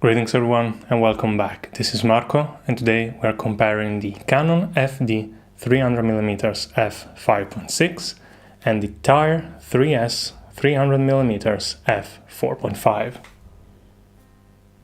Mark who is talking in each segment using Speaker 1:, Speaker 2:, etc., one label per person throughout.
Speaker 1: Greetings everyone and welcome back. This is Marco and today we are comparing the Canon FD 300mm f5.6 and the Tair 3S 300mm f4.5.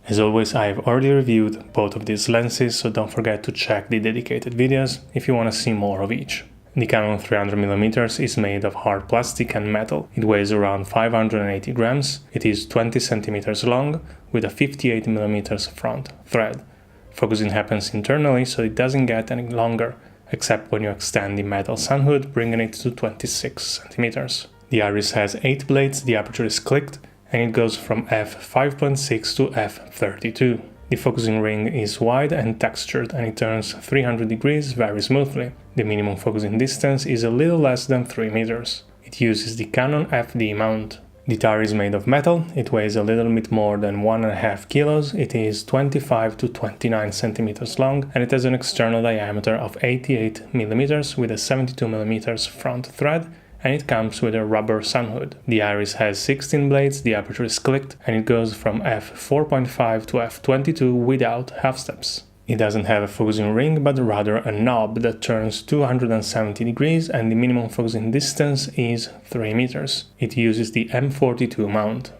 Speaker 1: As always, I have already reviewed both of these lenses, so don't forget to check the dedicated videos if you want to see more of each. The Canon 300mm is made of hard plastic and metal. It weighs around 580 grams. It is 20 centimeters long with a 58mm front thread. Focusing happens internally, so it doesn't get any longer, except when you extend the metal sun hood, bringing it to 26 centimeters. The iris has 8 blades, the aperture is clicked, and it goes from f5.6 to f32. The focusing ring is wide and textured and it turns 300 degrees very smoothly. The minimum focusing distance is a little less than 3 meters. It uses the Canon FD mount. The Tair is made of metal, it weighs a little bit more than 1.5 kilos, it is 25 to 29 centimeters long and it has an external diameter of 88 millimeters with a 72 millimeters front thread, and it comes with a rubber sun hood. The iris has 16 blades, the aperture is clicked, and it goes from f4.5 to f22 without half steps. It doesn't have a focusing ring, but rather a knob that turns 270 degrees, and the minimum focusing distance is 3 meters. It uses the M42 mount.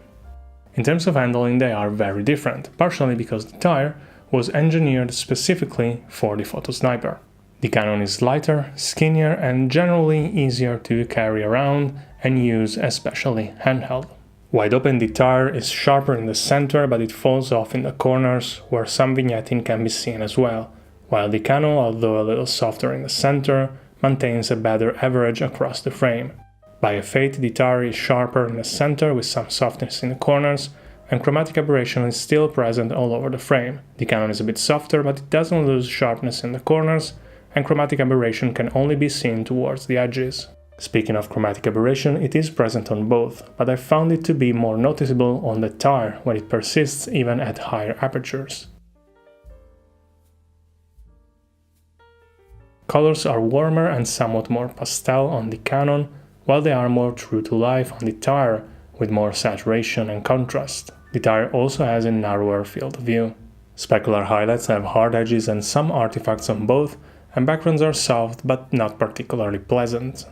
Speaker 1: In terms of handling, they are very different, partially because the Tair was engineered specifically for the photo sniper. The Canon is lighter, skinnier and generally easier to carry around and use, especially handheld. Wide open, the Tair is sharper in the center, but it falls off in the corners where some vignetting can be seen as well, while the Canon, although a little softer in the center, maintains a better average across the frame. By a fate, the Tair is sharper in the center with some softness in the corners, and chromatic aberration is still present all over the frame. The Canon is a bit softer, but it doesn't lose sharpness in the corners, and chromatic aberration can only be seen towards the edges. Speaking of chromatic aberration, it is present on both, but I found it to be more noticeable on the Tair when it persists even at higher apertures. Colors are warmer and somewhat more pastel on the Canon, while they are more true to life on the Tair, with more saturation and contrast. The Tair also has a narrower field of view. Specular highlights have hard edges and some artifacts on both, and backgrounds are soft but not particularly pleasant.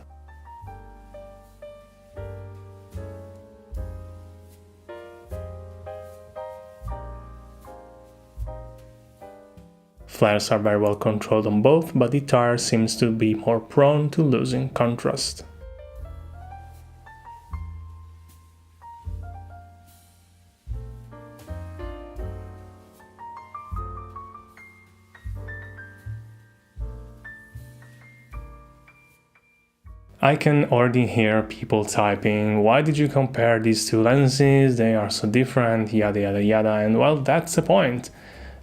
Speaker 1: Flares are very well controlled on both, but the Tair seems to be more prone to losing contrast. I can already hear people typing, why did you compare these two lenses, they are so different, yada yada yada, and well, that's the point.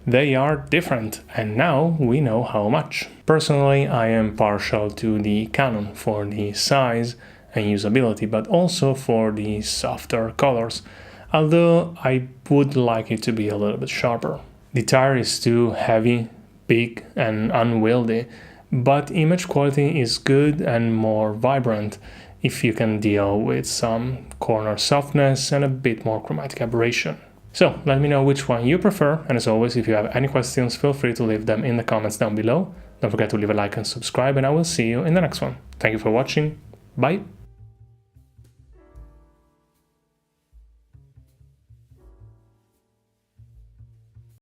Speaker 1: They are different, and now we know how much. Personally, I am partial to the Canon for the size and usability, but also for the softer colors, although I would like it to be a little bit sharper. The Tair is too heavy, big and unwieldy, but image quality is good and more vibrant if you can deal with some corner softness and a bit more chromatic aberration. So let me know which one you prefer, and as always, if you have any questions, feel free to leave them in the comments down below. Don't forget to leave a like and subscribe, and I will see you in the next one. Thank you for watching. Bye!